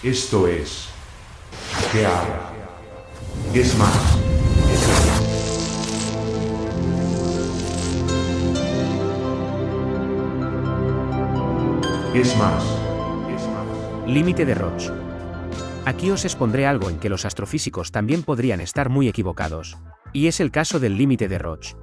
Esto es Gear. Es más, es más. Límite de Roche. Aquí os expondré algo en que los astrofísicos también podrían estar muy equivocados, y es el caso del límite de Roche.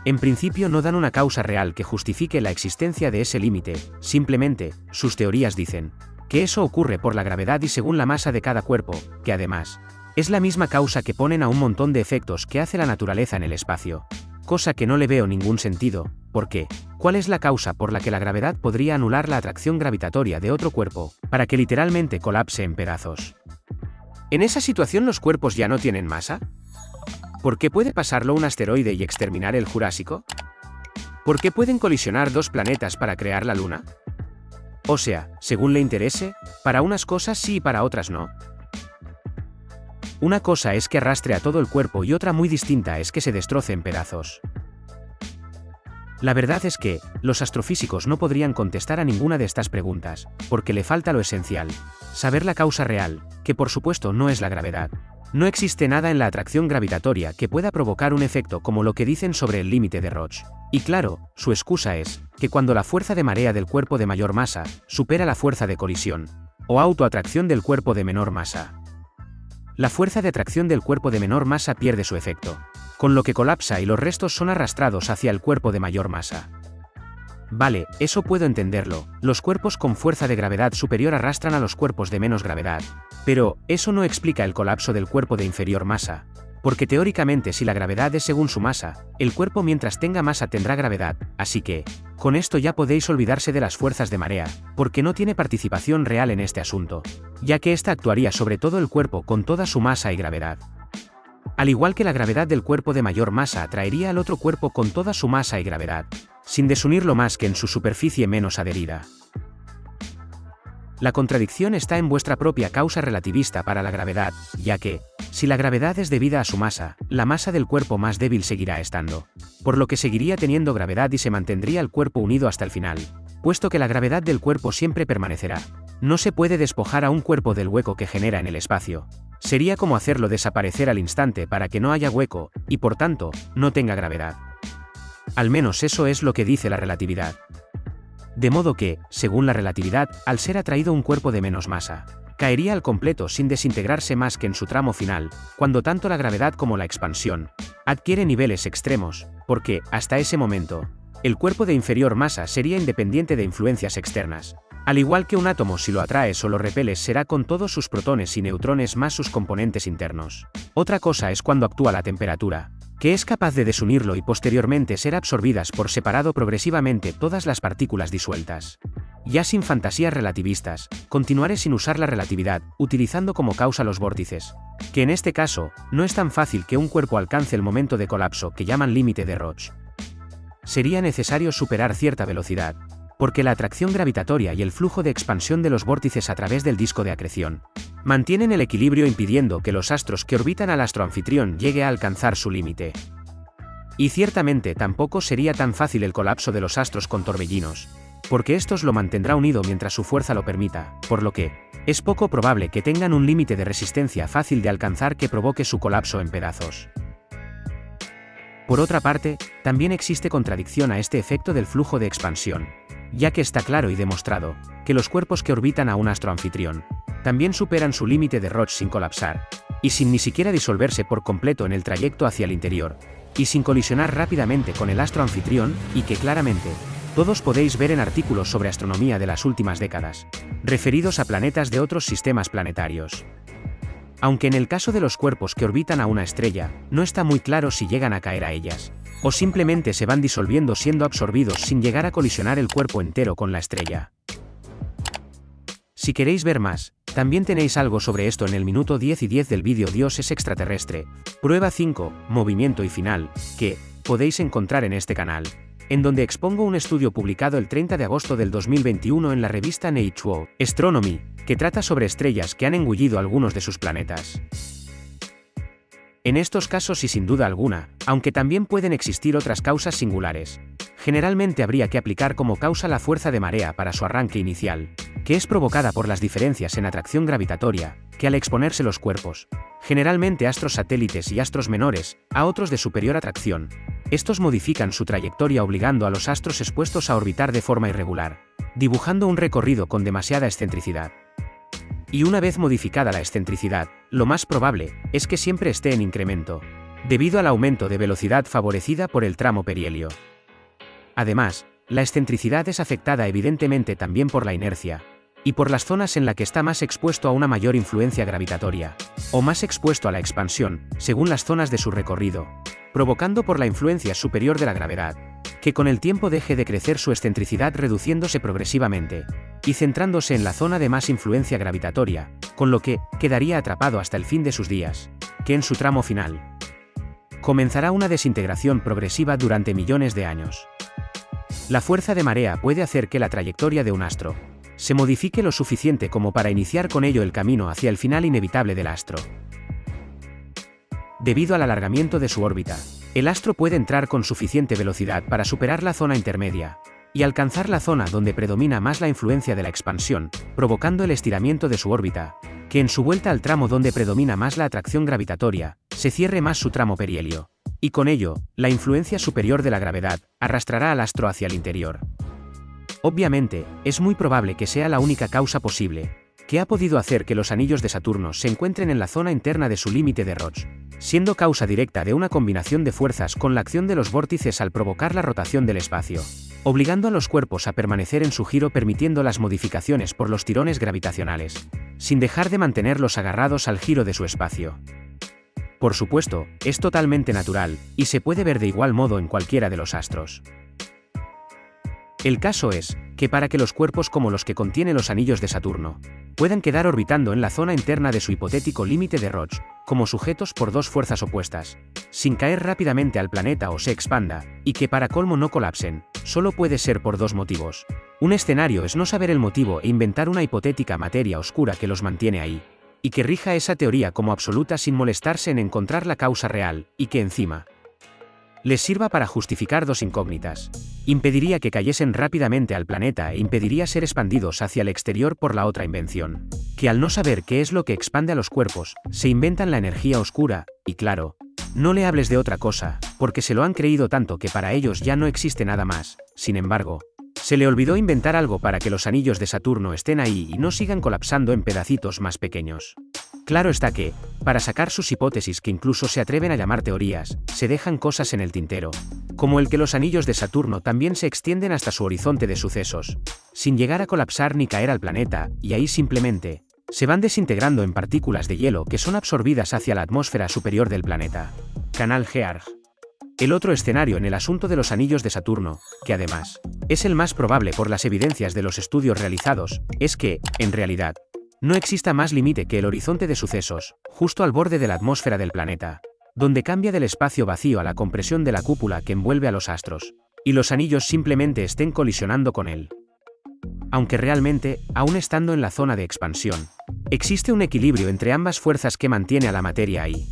En principio no dan una causa real que justifique la existencia de ese límite, simplemente, sus teorías dicen que eso ocurre por la gravedad y según la masa de cada cuerpo, que además, es la misma causa que ponen a un montón de efectos que hace la naturaleza en el espacio. Cosa que no le veo ningún sentido, porque, ¿cuál es la causa por la que la gravedad podría anular la atracción gravitatoria de otro cuerpo, para que literalmente colapse en pedazos? ¿En esa situación los cuerpos ya no tienen masa? ¿Por qué puede pasarlo un asteroide y exterminar el Jurásico? ¿Por qué pueden colisionar dos planetas para crear la Luna? O sea, según le interese, para unas cosas sí y para otras no. Una cosa es que arrastre a todo el cuerpo y otra muy distinta es que se destroce en pedazos. La verdad es que, los astrofísicos no podrían contestar a ninguna de estas preguntas, porque le falta lo esencial: saber la causa real, que por supuesto no es la gravedad. No existe nada en la atracción gravitatoria que pueda provocar un efecto como lo que dicen sobre el límite de Roche. Y claro, su excusa es que cuando la fuerza de marea del cuerpo de mayor masa supera la fuerza de colisión, o autoatracción del cuerpo de menor masa, la fuerza de atracción del cuerpo de menor masa pierde su efecto, con lo que colapsa y los restos son arrastrados hacia el cuerpo de mayor masa. Vale, eso puedo entenderlo, los cuerpos con fuerza de gravedad superior arrastran a los cuerpos de menos gravedad, pero eso no explica el colapso del cuerpo de inferior masa, porque teóricamente si la gravedad es según su masa, el cuerpo mientras tenga masa tendrá gravedad, así que, con esto ya podéis olvidarse de las fuerzas de marea, porque no tiene participación real en este asunto, ya que ésta actuaría sobre todo el cuerpo con toda su masa y gravedad. Al igual que la gravedad del cuerpo de mayor masa atraería al otro cuerpo con toda su masa y gravedad, sin desunirlo más que en su superficie menos adherida. La contradicción está en vuestra propia causa relativista para la gravedad, ya que, si la gravedad es debida a su masa, la masa del cuerpo más débil seguirá estando, por lo que seguiría teniendo gravedad y se mantendría el cuerpo unido hasta el final, puesto que la gravedad del cuerpo siempre permanecerá. No se puede despojar a un cuerpo del hueco que genera en el espacio. Sería como hacerlo desaparecer al instante para que no haya hueco, y por tanto, no tenga gravedad. Al menos eso es lo que dice la relatividad. De modo que, según la relatividad, al ser atraído un cuerpo de menos masa, caería al completo sin desintegrarse más que en su tramo final, cuando tanto la gravedad como la expansión adquiere niveles extremos, porque, hasta ese momento, el cuerpo de inferior masa sería independiente de influencias externas. Al igual que un átomo, si lo atraes o lo repeles será con todos sus protones y neutrones más sus componentes internos. Otra cosa es cuando actúa la temperatura, que es capaz de desunirlo y posteriormente ser absorbidas por separado progresivamente todas las partículas disueltas. Ya sin fantasías relativistas, continuaré sin usar la relatividad, utilizando como causa los vórtices, que en este caso, no es tan fácil que un cuerpo alcance el momento de colapso que llaman límite de Roche. Sería necesario superar cierta velocidad, porque la atracción gravitatoria y el flujo de expansión de los vórtices a través del disco de acreción mantienen el equilibrio impidiendo que los astros que orbitan al astroanfitrión llegue a alcanzar su límite. Y ciertamente tampoco sería tan fácil el colapso de los astros con torbellinos, porque estos lo mantendrá unido mientras su fuerza lo permita, por lo que es poco probable que tengan un límite de resistencia fácil de alcanzar que provoque su colapso en pedazos. Por otra parte, también existe contradicción a este efecto del flujo de expansión, ya que está claro y demostrado que los cuerpos que orbitan a un astro anfitrión también superan su límite de Roche sin colapsar, y sin ni siquiera disolverse por completo en el trayecto hacia el interior, y sin colisionar rápidamente con el astro anfitrión, y que claramente todos podéis ver en artículos sobre astronomía de las últimas décadas, referidos a planetas de otros sistemas planetarios. Aunque en el caso de los cuerpos que orbitan a una estrella, no está muy claro si llegan a caer a ellas, o simplemente se van disolviendo siendo absorbidos sin llegar a colisionar el cuerpo entero con la estrella. Si queréis ver más, también tenéis algo sobre esto en el minuto 10 y 10 del vídeo Dios es extraterrestre, prueba 5, movimiento y final, que podéis encontrar en este canal, en donde expongo un estudio publicado el 30 de agosto del 2021 en la revista Nature Astronomy, que trata sobre estrellas que han engullido algunos de sus planetas. En estos casos y sin duda alguna, aunque también pueden existir otras causas singulares, generalmente habría que aplicar como causa la fuerza de marea para su arranque inicial, que es provocada por las diferencias en atracción gravitatoria, que al exponerse los cuerpos, generalmente astros satélites y astros menores, a otros de superior atracción, estos modifican su trayectoria obligando a los astros expuestos a orbitar de forma irregular, dibujando un recorrido con demasiada excentricidad. Y una vez modificada la excentricidad, lo más probable es que siempre esté en incremento, debido al aumento de velocidad favorecida por el tramo perihelio. Además, la excentricidad es afectada evidentemente también por la inercia, y por las zonas en las que está más expuesto a una mayor influencia gravitatoria, o más expuesto a la expansión, según las zonas de su recorrido, provocando por la influencia superior de la gravedad, que con el tiempo deje de crecer su excentricidad reduciéndose progresivamente, y centrándose en la zona de más influencia gravitatoria, con lo que quedaría atrapado hasta el fin de sus días, que en su tramo final comenzará una desintegración progresiva durante millones de años. La fuerza de marea puede hacer que la trayectoria de un astro se modifique lo suficiente como para iniciar con ello el camino hacia el final inevitable del astro. Debido al alargamiento de su órbita, el astro puede entrar con suficiente velocidad para superar la zona intermedia y alcanzar la zona donde predomina más la influencia de la expansión, provocando el estiramiento de su órbita, que en su vuelta al tramo donde predomina más la atracción gravitatoria, se cierre más su tramo perihelio, y con ello, la influencia superior de la gravedad arrastrará al astro hacia el interior. Obviamente, es muy probable que sea la única causa posible que ha podido hacer que los anillos de Saturno se encuentren en la zona interna de su límite de Roche, siendo causa directa de una combinación de fuerzas con la acción de los vórtices al provocar la rotación del espacio, obligando a los cuerpos a permanecer en su giro permitiendo las modificaciones por los tirones gravitacionales, sin dejar de mantenerlos agarrados al giro de su espacio. Por supuesto, es totalmente natural, y se puede ver de igual modo en cualquiera de los astros. El caso es, que para que los cuerpos como los que contienen los anillos de Saturno, puedan quedar orbitando en la zona interna de su hipotético límite de Roche, como sujetos por dos fuerzas opuestas, sin caer rápidamente al planeta o se expanda, y que para colmo no colapsen, solo puede ser por dos motivos. Un escenario es no saber el motivo e inventar una hipotética materia oscura que los mantiene ahí, y que rija esa teoría como absoluta sin molestarse en encontrar la causa real, y que encima les sirva para justificar dos incógnitas. Impediría que cayesen rápidamente al planeta e impediría ser expandidos hacia el exterior por la otra invención, que al no saber qué es lo que expande a los cuerpos, se inventan la energía oscura, y claro, no le hables de otra cosa, porque se lo han creído tanto que para ellos ya no existe nada más. Sin embargo, se le olvidó inventar algo para que los anillos de Saturno estén ahí y no sigan colapsando en pedacitos más pequeños. Claro está que, para sacar sus hipótesis que incluso se atreven a llamar teorías, se dejan cosas en el tintero, como el que los anillos de Saturno también se extienden hasta su horizonte de sucesos, sin llegar a colapsar ni caer al planeta, y ahí simplemente se van desintegrando en partículas de hielo que son absorbidas hacia la atmósfera superior del planeta. Canal Gearg. El otro escenario en el asunto de los anillos de Saturno, que además es el más probable por las evidencias de los estudios realizados, es que, en realidad, no exista más límite que el horizonte de sucesos, justo al borde de la atmósfera del planeta, donde cambia del espacio vacío a la compresión de la cúpula que envuelve a los astros, y los anillos simplemente estén colisionando con él. Aunque realmente, aún estando en la zona de expansión, existe un equilibrio entre ambas fuerzas que mantiene a la materia ahí.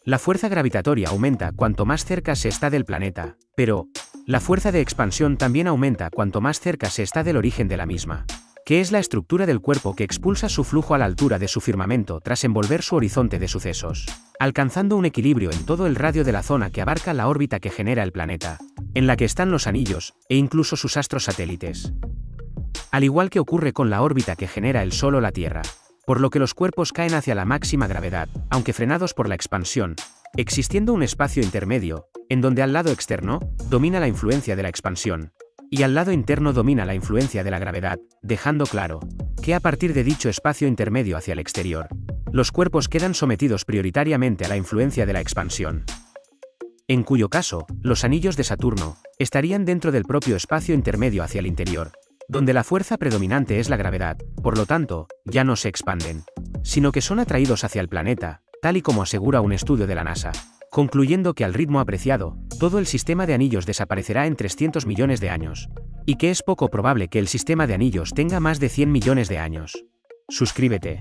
La fuerza gravitatoria aumenta cuanto más cerca se está del planeta, pero la fuerza de expansión también aumenta cuanto más cerca se está del origen de la misma, que es la estructura del cuerpo que expulsa su flujo a la altura de su firmamento tras envolver su horizonte de sucesos, alcanzando un equilibrio en todo el radio de la zona que abarca la órbita que genera el planeta, en la que están los anillos, e incluso sus astros satélites. Al igual que ocurre con la órbita que genera el Sol o la Tierra, por lo que los cuerpos caen hacia la máxima gravedad, aunque frenados por la expansión, existiendo un espacio intermedio, en donde al lado externo domina la influencia de la expansión, y al lado interno domina la influencia de la gravedad, dejando claro que a partir de dicho espacio intermedio hacia el exterior, los cuerpos quedan sometidos prioritariamente a la influencia de la expansión. En cuyo caso, los anillos de Saturno estarían dentro del propio espacio intermedio hacia el interior, donde la fuerza predominante es la gravedad, por lo tanto, ya no se expanden, sino que son atraídos hacia el planeta, tal y como asegura un estudio de la NASA, concluyendo que al ritmo apreciado, todo el sistema de anillos desaparecerá en 300 millones de años, y que es poco probable que el sistema de anillos tenga más de 100 millones de años. Suscríbete.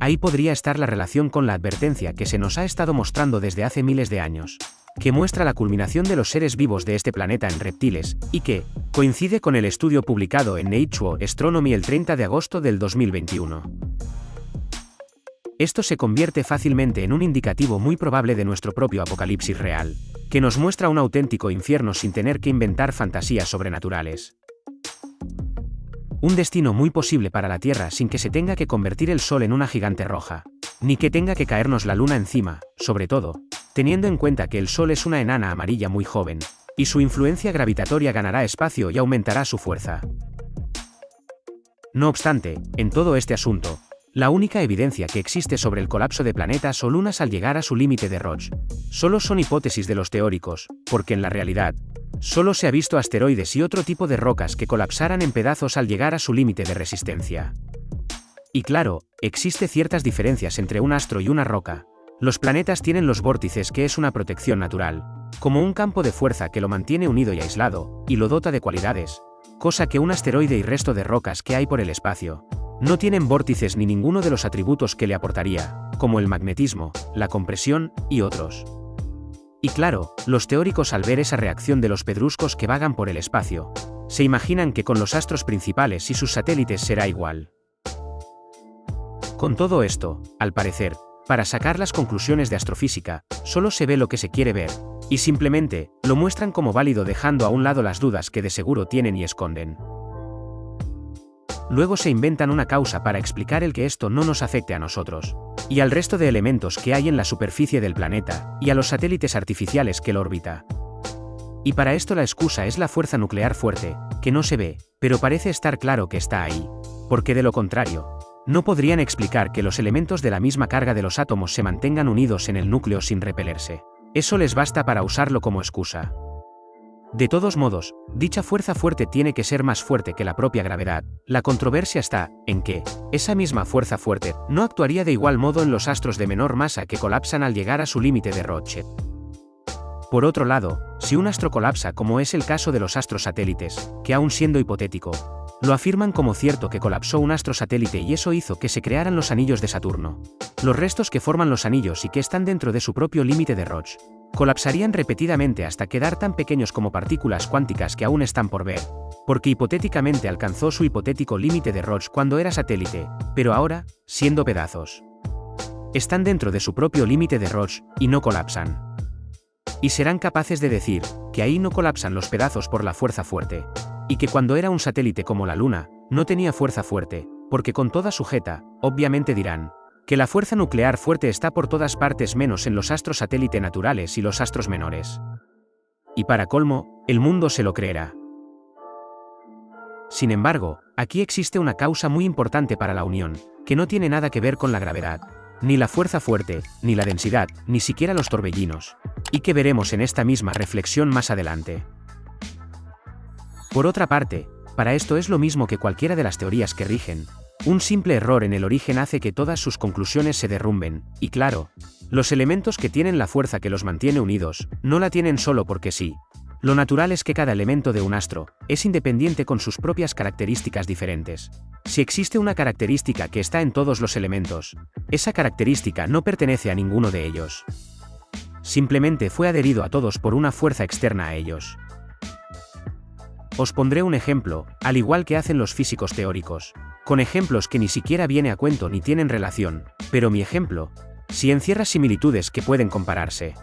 Ahí podría estar la relación con la advertencia que se nos ha estado mostrando desde hace miles de años, que muestra la culminación de los seres vivos de este planeta en reptiles, y que coincide con el estudio publicado en Nature Astronomy el 30 de agosto del 2021. Esto se convierte fácilmente en un indicativo muy probable de nuestro propio apocalipsis real, que nos muestra un auténtico infierno sin tener que inventar fantasías sobrenaturales. Un destino muy posible para la Tierra sin que se tenga que convertir el Sol en una gigante roja, ni que tenga que caernos la Luna encima, sobre todo, teniendo en cuenta que el Sol es una enana amarilla muy joven, y su influencia gravitatoria ganará espacio y aumentará su fuerza. No obstante, en todo este asunto, la única evidencia que existe sobre el colapso de planetas o lunas al llegar a su límite de Roche solo son hipótesis de los teóricos, porque en la realidad, solo se ha visto asteroides y otro tipo de rocas que colapsaran en pedazos al llegar a su límite de resistencia. Y claro, existe ciertas diferencias entre un astro y una roca. Los planetas tienen los vórtices, que es una protección natural, como un campo de fuerza que lo mantiene unido y aislado, y lo dota de cualidades, cosa que un asteroide y resto de rocas que hay por el espacio no tienen vórtices ni ninguno de los atributos que le aportaría, como el magnetismo, la compresión, y otros. Y claro, los teóricos, al ver esa reacción de los pedruscos que vagan por el espacio, se imaginan que con los astros principales y sus satélites será igual. Con todo esto, al parecer, para sacar las conclusiones de astrofísica, solo se ve lo que se quiere ver, y simplemente lo muestran como válido, dejando a un lado las dudas que de seguro tienen y esconden. Luego se inventan una causa para explicar el que esto no nos afecte a nosotros, y al resto de elementos que hay en la superficie del planeta, y a los satélites artificiales que lo orbita. Y para esto la excusa es la fuerza nuclear fuerte, que no se ve, pero parece estar claro que está ahí, porque de lo contrario, no podrían explicar que los elementos de la misma carga de los átomos se mantengan unidos en el núcleo sin repelerse. Eso les basta para usarlo como excusa. De todos modos, dicha fuerza fuerte tiene que ser más fuerte que la propia gravedad. La controversia está en que esa misma fuerza fuerte no actuaría de igual modo en los astros de menor masa que colapsan al llegar a su límite de Roche. Por otro lado, si un astro colapsa, como es el caso de los astros satélites, que aun siendo hipotético, lo afirman como cierto que colapsó un astro satélite y eso hizo que se crearan los anillos de Saturno, los restos que forman los anillos y que están dentro de su propio límite de Roche colapsarían repetidamente hasta quedar tan pequeños como partículas cuánticas que aún están por ver, porque hipotéticamente alcanzó su hipotético límite de Roche cuando era satélite, pero ahora, siendo pedazos, están dentro de su propio límite de Roche y no colapsan. Y serán capaces de decir que ahí no colapsan los pedazos por la fuerza fuerte, y que cuando era un satélite como la Luna, no tenía fuerza fuerte, porque con toda sujeta, obviamente dirán que la fuerza nuclear fuerte está por todas partes menos en los astros satélite naturales y los astros menores. Y para colmo, el mundo se lo creerá. Sin embargo, aquí existe una causa muy importante para la unión, que no tiene nada que ver con la gravedad, ni la fuerza fuerte, ni la densidad, ni siquiera los torbellinos, y que veremos en esta misma reflexión más adelante. Por otra parte, para esto es lo mismo que cualquiera de las teorías que rigen. Un simple error en el origen hace que todas sus conclusiones se derrumben, y claro, los elementos que tienen la fuerza que los mantiene unidos, no la tienen solo porque sí. Lo natural es que cada elemento de un astro es independiente con sus propias características diferentes. Si existe una característica que está en todos los elementos, esa característica no pertenece a ninguno de ellos. Simplemente fue adherido a todos por una fuerza externa a ellos. Os pondré un ejemplo, al igual que hacen los físicos teóricos, con ejemplos que ni siquiera viene a cuento ni tienen relación, pero mi ejemplo, sí encierra similitudes que pueden compararse.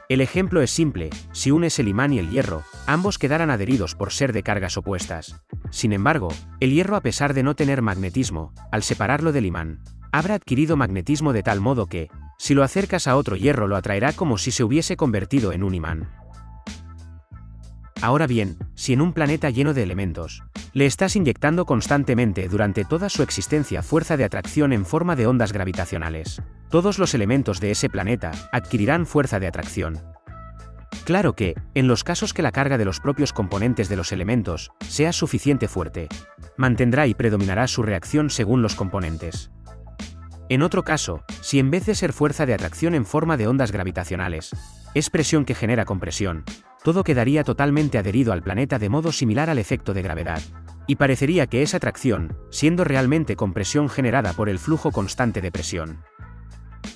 El ejemplo es simple: si unes el imán y el hierro, ambos quedarán adheridos por ser de cargas opuestas. Sin embargo, el hierro, a pesar de no tener magnetismo, al separarlo del imán, habrá adquirido magnetismo de tal modo que, si lo acercas a otro hierro, lo atraerá como si se hubiese convertido en un imán. Ahora bien, si en un planeta lleno de elementos, le estás inyectando constantemente durante toda su existencia fuerza de atracción en forma de ondas gravitacionales, todos los elementos de ese planeta adquirirán fuerza de atracción. Claro que, en los casos que la carga de los propios componentes de los elementos sea suficiente fuerte, mantendrá y predominará su reacción según los componentes. En otro caso, si en vez de ser fuerza de atracción en forma de ondas gravitacionales, es presión que genera compresión, todo quedaría totalmente adherido al planeta de modo similar al efecto de gravedad, y parecería que es atracción, siendo realmente compresión generada por el flujo constante de presión.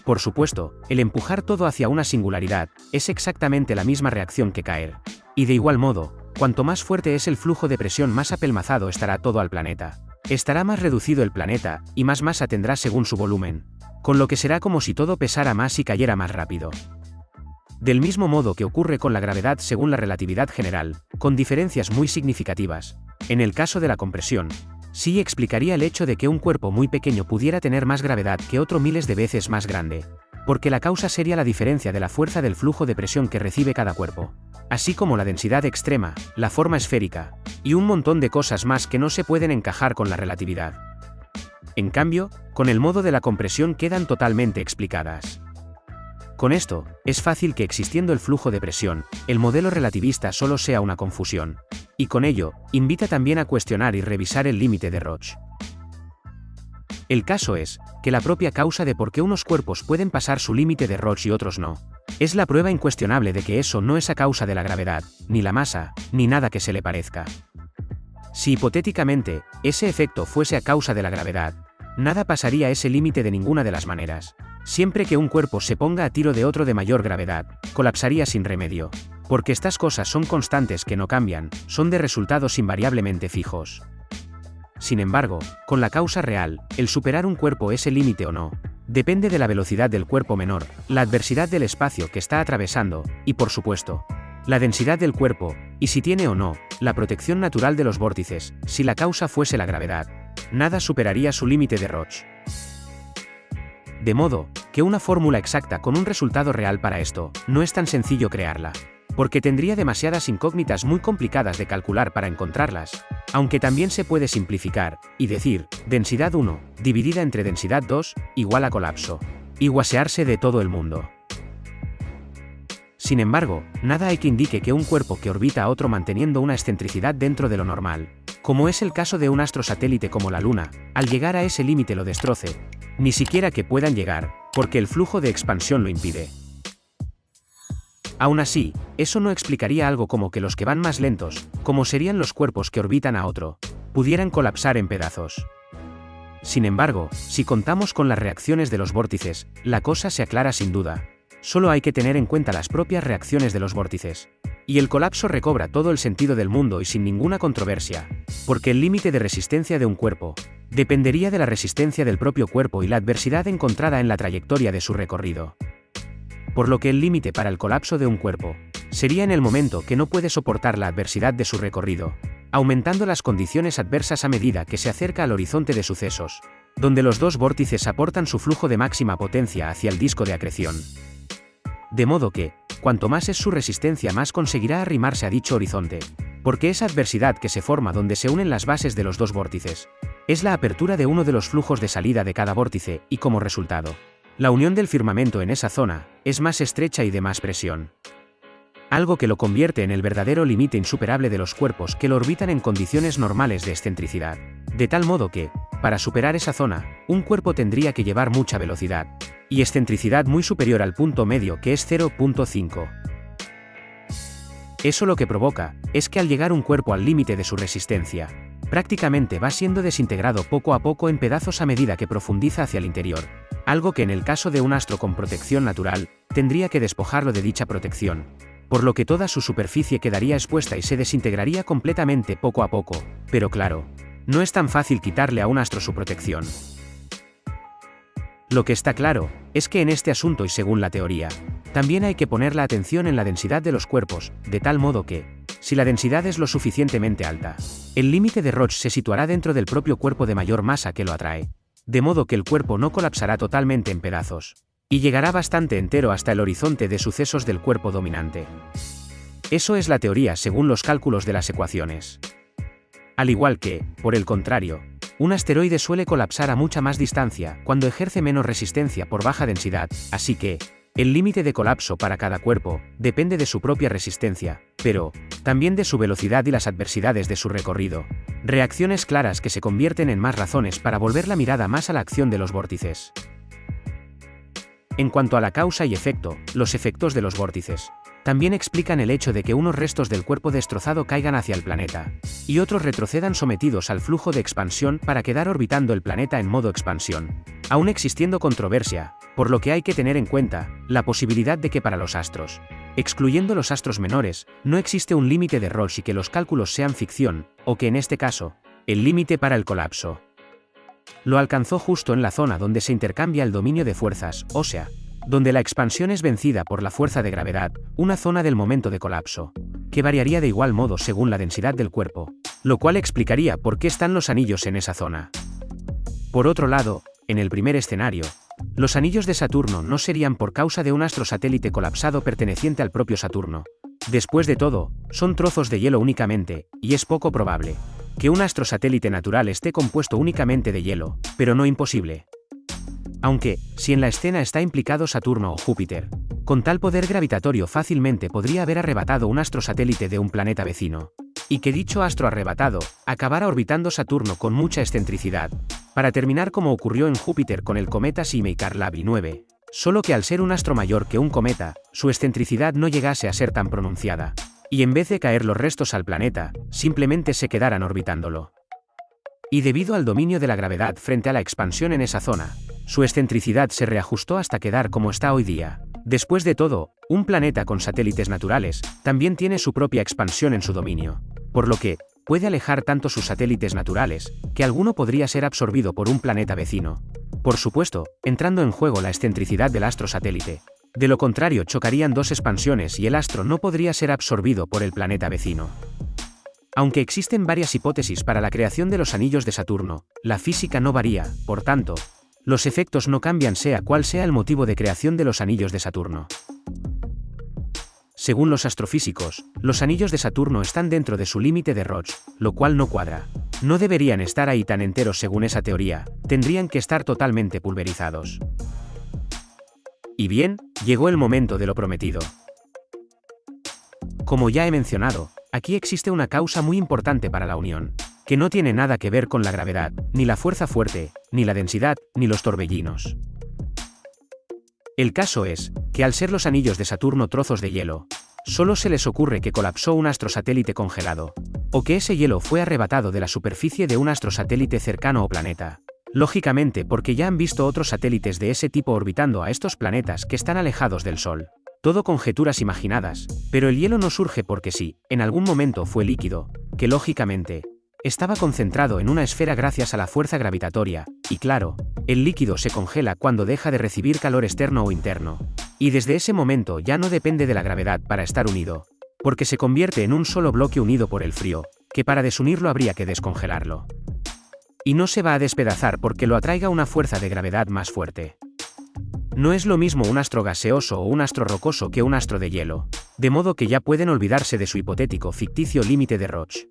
Por supuesto, el empujar todo hacia una singularidad es exactamente la misma reacción que caer. Y de igual modo, cuanto más fuerte es el flujo de presión, más apelmazado estará todo al planeta. Estará más reducido el planeta, y más masa tendrá según su volumen. Con lo que será como si todo pesara más y cayera más rápido. Del mismo modo que ocurre con la gravedad según la relatividad general, con diferencias muy significativas. En el caso de la compresión, sí explicaría el hecho de que un cuerpo muy pequeño pudiera tener más gravedad que otro miles de veces más grande, porque la causa sería la diferencia de la fuerza del flujo de presión que recibe cada cuerpo, así como la densidad extrema, la forma esférica, y un montón de cosas más que no se pueden encajar con la relatividad. En cambio, con el modo de la compresión quedan totalmente explicadas. Con esto, es fácil que existiendo el flujo de presión, el modelo relativista solo sea una confusión. Y con ello, invita también a cuestionar y revisar el límite de Roche. El caso es, que la propia causa de por qué unos cuerpos pueden pasar su límite de Roche y otros no, es la prueba incuestionable de que eso no es a causa de la gravedad, ni la masa, ni nada que se le parezca. Si hipotéticamente, ese efecto fuese a causa de la gravedad, nada pasaría ese límite de ninguna de las maneras. Siempre que un cuerpo se ponga a tiro de otro de mayor gravedad, colapsaría sin remedio. Porque estas cosas son constantes que no cambian, son de resultados invariablemente fijos. Sin embargo, con la causa real, el superar un cuerpo ese límite o no, depende de la velocidad del cuerpo menor, la adversidad del espacio que está atravesando, y por supuesto, la densidad del cuerpo, y si tiene o no, la protección natural de los vórtices. Si la causa fuese la gravedad, nada superaría su límite de Roche. De modo, que una fórmula exacta con un resultado real para esto, no es tan sencillo crearla. Porque tendría demasiadas incógnitas muy complicadas de calcular para encontrarlas. Aunque también se puede simplificar, y decir, densidad 1, dividida entre densidad 2, igual a colapso. Y guasearse de todo el mundo. Sin embargo, nada hay que indique que un cuerpo que orbita a otro manteniendo una excentricidad dentro de lo normal, como es el caso de un astro satélite como la Luna, al llegar a ese límite lo destroce. Ni siquiera que puedan llegar, porque el flujo de expansión lo impide. Aún así, eso no explicaría algo como que los que van más lentos, como serían los cuerpos que orbitan a otro, pudieran colapsar en pedazos. Sin embargo, si contamos con las reacciones de los vórtices, la cosa se aclara sin duda. Solo hay que tener en cuenta las propias reacciones de los vórtices. Y el colapso recobra todo el sentido del mundo y sin ninguna controversia, porque el límite de resistencia de un cuerpo dependería de la resistencia del propio cuerpo y la adversidad encontrada en la trayectoria de su recorrido. Por lo que el límite para el colapso de un cuerpo sería en el momento que no puede soportar la adversidad de su recorrido, aumentando las condiciones adversas a medida que se acerca al horizonte de sucesos, donde los dos vórtices aportan su flujo de máxima potencia hacia el disco de acreción. De modo que, cuanto más es su resistencia, más conseguirá arrimarse a dicho horizonte, porque esa adversidad que se forma donde se unen las bases de los dos vórtices, es la apertura de uno de los flujos de salida de cada vórtice, y como resultado, la unión del firmamento en esa zona es más estrecha y de más presión. Algo que lo convierte en el verdadero límite insuperable de los cuerpos que lo orbitan en condiciones normales de excentricidad. De tal modo que, para superar esa zona, un cuerpo tendría que llevar mucha velocidad y excentricidad muy superior al punto medio, que es 0.5. Eso lo que provoca es que al llegar un cuerpo al límite de su resistencia, prácticamente va siendo desintegrado poco a poco en pedazos a medida que profundiza hacia el interior, algo que en el caso de un astro con protección natural, tendría que despojarlo de dicha protección, por lo que toda su superficie quedaría expuesta y se desintegraría completamente poco a poco, pero claro, no es tan fácil quitarle a un astro su protección. Lo que está claro, es que en este asunto y según la teoría, también hay que poner la atención en la densidad de los cuerpos, de tal modo que, si la densidad es lo suficientemente alta, el límite de Roche se situará dentro del propio cuerpo de mayor masa que lo atrae, de modo que el cuerpo no colapsará totalmente en pedazos, y llegará bastante entero hasta el horizonte de sucesos del cuerpo dominante. Eso es la teoría según los cálculos de las ecuaciones. Al igual que, por el contrario, un asteroide suele colapsar a mucha más distancia cuando ejerce menos resistencia por baja densidad, así que, el límite de colapso para cada cuerpo depende de su propia resistencia, pero también de su velocidad y las adversidades de su recorrido. Reacciones claras que se convierten en más razones para volver la mirada más a la acción de los vórtices. En cuanto a la causa y efecto, los efectos de los vórtices También explican el hecho de que unos restos del cuerpo destrozado caigan hacia el planeta, y otros retrocedan sometidos al flujo de expansión para quedar orbitando el planeta en modo expansión. Aún existiendo controversia, por lo que hay que tener en cuenta la posibilidad de que para los astros, excluyendo los astros menores, no existe un límite de Roche y que los cálculos sean ficción, o que en este caso, el límite para el colapso lo alcanzó justo en la zona donde se intercambia el dominio de fuerzas, o sea, donde la expansión es vencida por la fuerza de gravedad, una zona del momento de colapso, que variaría de igual modo según la densidad del cuerpo, lo cual explicaría por qué están los anillos en esa zona. Por otro lado, en el primer escenario, los anillos de Saturno no serían por causa de un astro satélite colapsado perteneciente al propio Saturno. Después de todo, son trozos de hielo únicamente, y es poco probable que un astro satélite natural esté compuesto únicamente de hielo, pero no imposible. Aunque, si en la escena está implicado Saturno o Júpiter, con tal poder gravitatorio fácilmente podría haber arrebatado un astro satélite de un planeta vecino, y que dicho astro arrebatado acabara orbitando Saturno con mucha excentricidad, para terminar como ocurrió en Júpiter con el cometa Symeon-Carlavi 9, solo que al ser un astro mayor que un cometa, su excentricidad no llegase a ser tan pronunciada, y en vez de caer los restos al planeta, simplemente se quedaran orbitándolo. Y debido al dominio de la gravedad frente a la expansión en esa zona, su excentricidad se reajustó hasta quedar como está hoy día. Después de todo, un planeta con satélites naturales también tiene su propia expansión en su dominio, por lo que puede alejar tanto sus satélites naturales, que alguno podría ser absorbido por un planeta vecino. Por supuesto, entrando en juego la excentricidad del astro satélite. De lo contrario chocarían dos expansiones y el astro no podría ser absorbido por el planeta vecino. Aunque existen varias hipótesis para la creación de los anillos de Saturno, la física no varía, por tanto, los efectos no cambian sea cual sea el motivo de creación de los anillos de Saturno. Según los astrofísicos, los anillos de Saturno están dentro de su límite de Roche, lo cual no cuadra. No deberían estar ahí tan enteros según esa teoría, tendrían que estar totalmente pulverizados. Y bien, llegó el momento de lo prometido. Como ya he mencionado, aquí existe una causa muy importante para la unión, que no tiene nada que ver con la gravedad, ni la fuerza fuerte, ni la densidad, ni los torbellinos. El caso es, que al ser los anillos de Saturno trozos de hielo, solo se les ocurre que colapsó un astro satélite congelado, o que ese hielo fue arrebatado de la superficie de un astro satélite cercano o planeta. Lógicamente porque ya han visto otros satélites de ese tipo orbitando a estos planetas que están alejados del Sol. Todo conjeturas imaginadas, pero el hielo no surge porque sí, en algún momento fue líquido, que lógicamente estaba concentrado en una esfera gracias a la fuerza gravitatoria, y claro, el líquido se congela cuando deja de recibir calor externo o interno, y desde ese momento ya no depende de la gravedad para estar unido, porque se convierte en un solo bloque unido por el frío, que para desunirlo habría que descongelarlo. Y no se va a despedazar porque lo atraiga una fuerza de gravedad más fuerte. No es lo mismo un astro gaseoso o un astro rocoso que un astro de hielo, de modo que ya pueden olvidarse de su hipotético ficticio límite de Roche.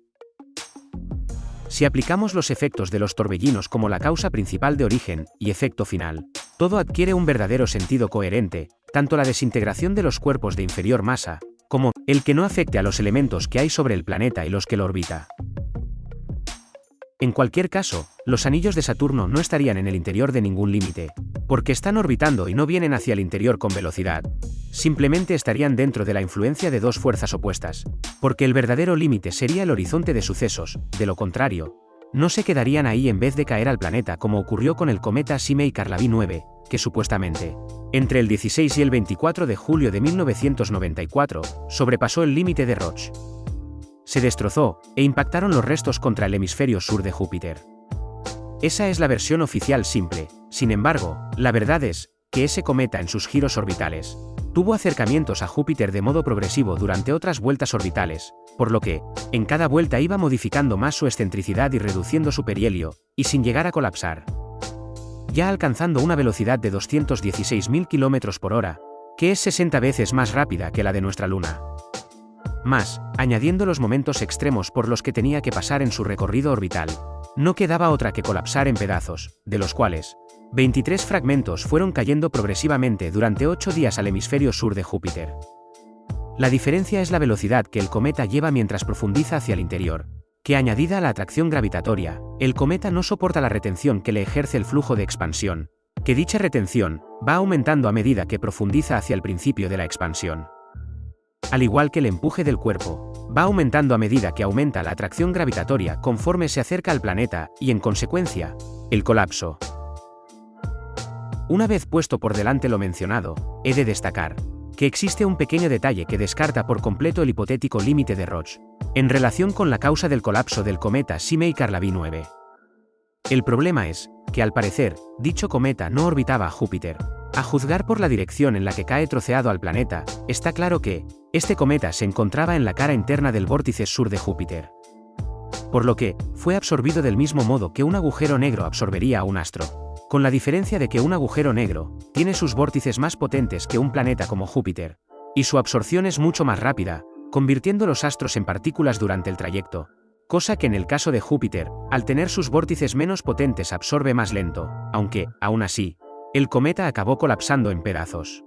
Si aplicamos los efectos de los torbellinos como la causa principal de origen y efecto final, todo adquiere un verdadero sentido coherente, tanto la desintegración de los cuerpos de inferior masa, como el que no afecte a los elementos que hay sobre el planeta y los que lo orbita. En cualquier caso, los anillos de Saturno no estarían en el interior de ningún límite, porque están orbitando y no vienen hacia el interior con velocidad. Simplemente estarían dentro de la influencia de dos fuerzas opuestas, porque el verdadero límite sería el horizonte de sucesos, de lo contrario, no se quedarían ahí en vez de caer al planeta como ocurrió con el cometa Symeon-Carlavi 9, que supuestamente, entre el 16 y el 24 de julio de 1994, sobrepasó el límite de Roche. Se destrozó, e impactaron los restos contra el hemisferio sur de Júpiter. Esa es la versión oficial simple, sin embargo, la verdad es, que ese cometa en sus giros orbitales, tuvo acercamientos a Júpiter de modo progresivo durante otras vueltas orbitales, por lo que, en cada vuelta iba modificando más su excentricidad y reduciendo su perihelio, y sin llegar a colapsar. Ya alcanzando una velocidad de 216.000 km por hora, que es 60 veces más rápida que la de nuestra Luna. Más, añadiendo los momentos extremos por los que tenía que pasar en su recorrido orbital, no quedaba otra que colapsar en pedazos, de los cuales 23 fragmentos fueron cayendo progresivamente durante 8 días al hemisferio sur de Júpiter. La diferencia es la velocidad que el cometa lleva mientras profundiza hacia el interior, que añadida a la atracción gravitatoria, el cometa no soporta la retención que le ejerce el flujo de expansión, que dicha retención va aumentando a medida que profundiza hacia el principio de la expansión. al igual que el empuje del cuerpo, va aumentando a medida que aumenta la atracción gravitatoria conforme se acerca al planeta y, en consecuencia, el colapso. Una vez puesto por delante lo mencionado, he de destacar que existe un pequeño detalle que descarta por completo el hipotético límite de Roche, en relación con la causa del colapso del cometa Symeon-Karlovy 9. El problema es que, al parecer, dicho cometa no orbitaba a Júpiter. A juzgar por la dirección en la que cae troceado al planeta, está claro que este cometa se encontraba en la cara interna del vórtice sur de Júpiter. Por lo que, fue absorbido del mismo modo que un agujero negro absorbería a un astro, con la diferencia de que un agujero negro tiene sus vórtices más potentes que un planeta como Júpiter, y su absorción es mucho más rápida, convirtiendo los astros en partículas durante el trayecto, cosa que en el caso de Júpiter, al tener sus vórtices menos potentes absorbe más lento, aunque, aún así, el cometa acabó colapsando en pedazos.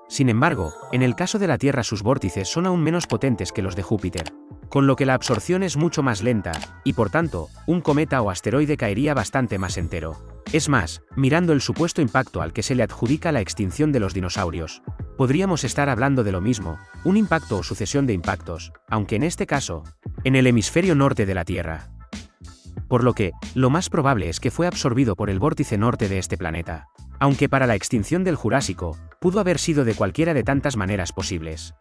Sin embargo, en el caso de la Tierra sus vórtices son aún menos potentes que los de Júpiter, con lo que la absorción es mucho más lenta, y por tanto, un cometa o asteroide caería bastante más entero. Es más, mirando el supuesto impacto al que se le adjudica la extinción de los dinosaurios, podríamos estar hablando de lo mismo, un impacto o sucesión de impactos, aunque en este caso, en el hemisferio norte de la Tierra. Por lo que, lo más probable es que fue absorbido por el vórtice norte de este planeta, aunque para la extinción del Jurásico, pudo haber sido de cualquiera de tantas maneras posibles.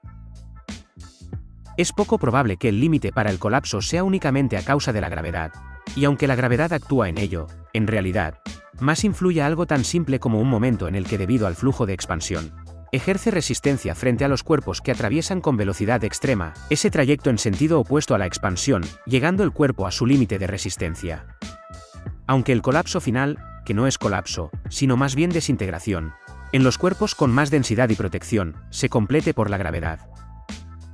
Es poco probable que el límite para el colapso sea únicamente a causa de la gravedad, y aunque la gravedad actúa en ello, en realidad, más influye algo tan simple como un momento en el que, debido al flujo de expansión, ejerce resistencia frente a los cuerpos que atraviesan con velocidad extrema ese trayecto en sentido opuesto a la expansión, llegando el cuerpo a su límite de resistencia. Aunque el colapso final, que no es colapso, sino más bien desintegración, en los cuerpos con más densidad y protección, se complete por la gravedad.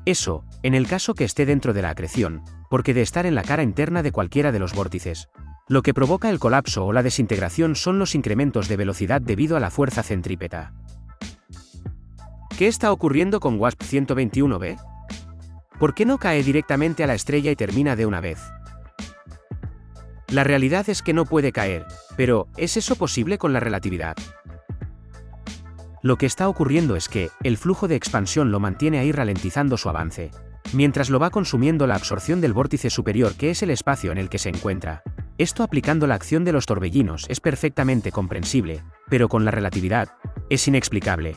Eso, en el caso que esté dentro de la acreción, porque de estar en la cara interna de cualquiera de los vórtices, lo que provoca el colapso o la desintegración son los incrementos de velocidad debido a la fuerza centrípeta. ¿Qué está ocurriendo con WASP-121b? ¿Por qué no cae directamente a la estrella y termina de una vez? La realidad es que no puede caer, pero ¿es eso posible con la relatividad? Lo que está ocurriendo es que el flujo de expansión lo mantiene ahí ralentizando su avance, mientras lo va consumiendo la absorción del vórtice superior, que es el espacio en el que se encuentra. Esto, aplicando la acción de los torbellinos, es perfectamente comprensible, pero con la relatividad, es inexplicable.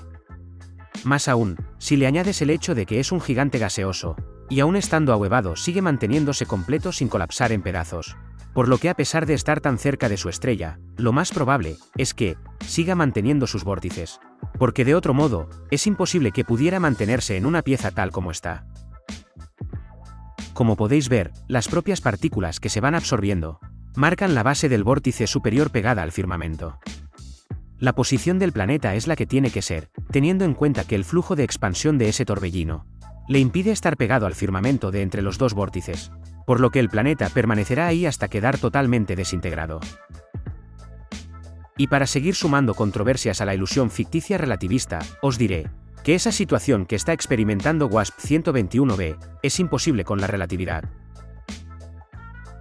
Más aún, si le añades el hecho de que es un gigante gaseoso, y aún estando ahuevado sigue manteniéndose completo sin colapsar en pedazos. Por lo que, a pesar de estar tan cerca de su estrella, lo más probable es que siga manteniendo sus vórtices, porque de otro modo, es imposible que pudiera mantenerse en una pieza tal como está. Como podéis ver, las propias partículas que se van absorbiendo marcan la base del vórtice superior pegada al firmamento. La posición del planeta es la que tiene que ser, teniendo en cuenta que el flujo de expansión de ese torbellino le impide estar pegado al firmamento de entre los dos vórtices, por lo que el planeta permanecerá ahí hasta quedar totalmente desintegrado. Y para seguir sumando controversias a la ilusión ficticia relativista, os diré que esa situación que está experimentando WASP-121b es imposible con la relatividad.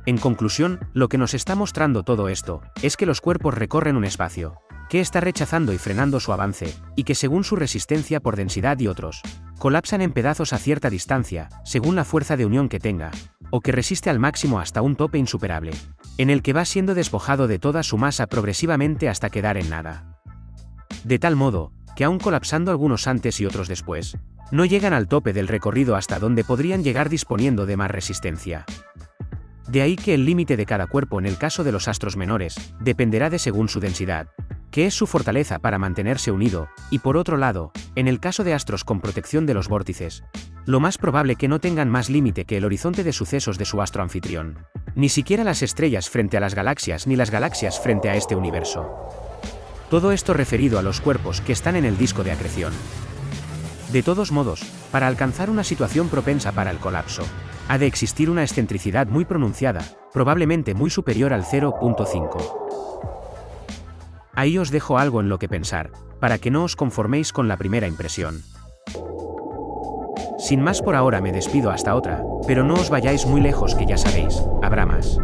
En conclusión, lo que nos está mostrando todo esto es que los cuerpos recorren un espacio que está rechazando y frenando su avance, y que, según su resistencia por densidad y otros, colapsan en pedazos a cierta distancia, según la fuerza de unión que tenga, o que resiste al máximo hasta un tope insuperable, en el que va siendo despojado de toda su masa progresivamente hasta quedar en nada. De tal modo, que aun colapsando algunos antes y otros después, no llegan al tope del recorrido hasta donde podrían llegar disponiendo de más resistencia. De ahí que el límite de cada cuerpo en el caso de los astros menores, dependerá de según su densidad, que es su fortaleza para mantenerse unido, y por otro lado, en el caso de astros con protección de los vórtices, lo más probable que no tengan más límite que el horizonte de sucesos de su astro anfitrión. Ni siquiera las estrellas frente a las galaxias ni las galaxias frente a este universo. Todo esto referido a los cuerpos que están en el disco de acreción. De todos modos, para alcanzar una situación propensa para el colapso, ha de existir una excentricidad muy pronunciada, probablemente muy superior al 0.5. Ahí os dejo algo en lo que pensar, para que no os conforméis con la primera impresión. Sin más por ahora me despido hasta otra, pero no os vayáis muy lejos, que ya sabéis, habrá más.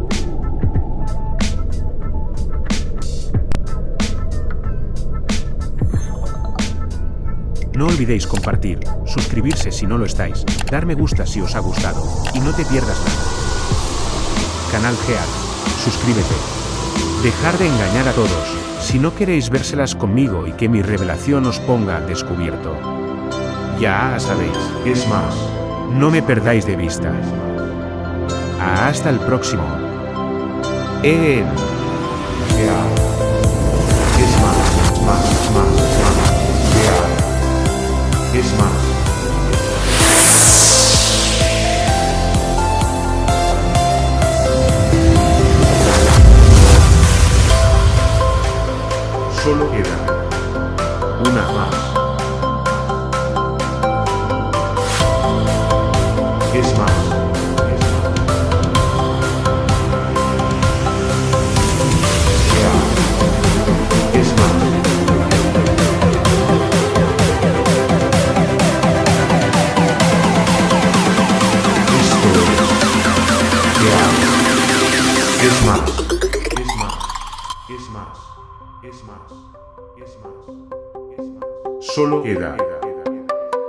No olvidéis compartir, suscribirse si no lo estáis, dar me gusta si os ha gustado, y no te pierdas nada. Canal Gear, suscríbete. Dejar de engañar a todos, si no queréis vérselas conmigo y que mi revelación os ponga al descubierto. Ya sabéis, es más, no me perdáis de vista. Hasta el próximo. Gear, es más, Gear, es más. Solo queda una más. Es más. Es más. Esto es más. Es más. Solo queda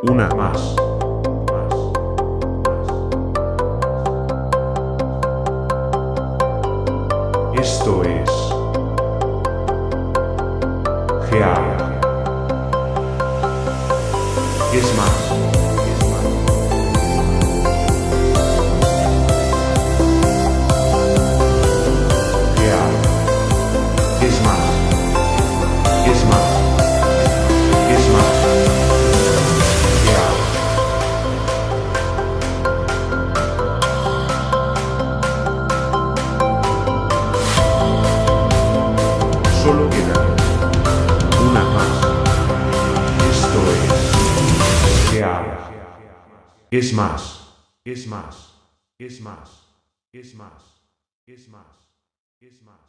una más. Esto es Gear. Es más. Gear. Es más. Es más. Es más. Gear. Solo queda una más. Esto es Gear. Es más. Es más. Es más. Es más. Es más. Es más.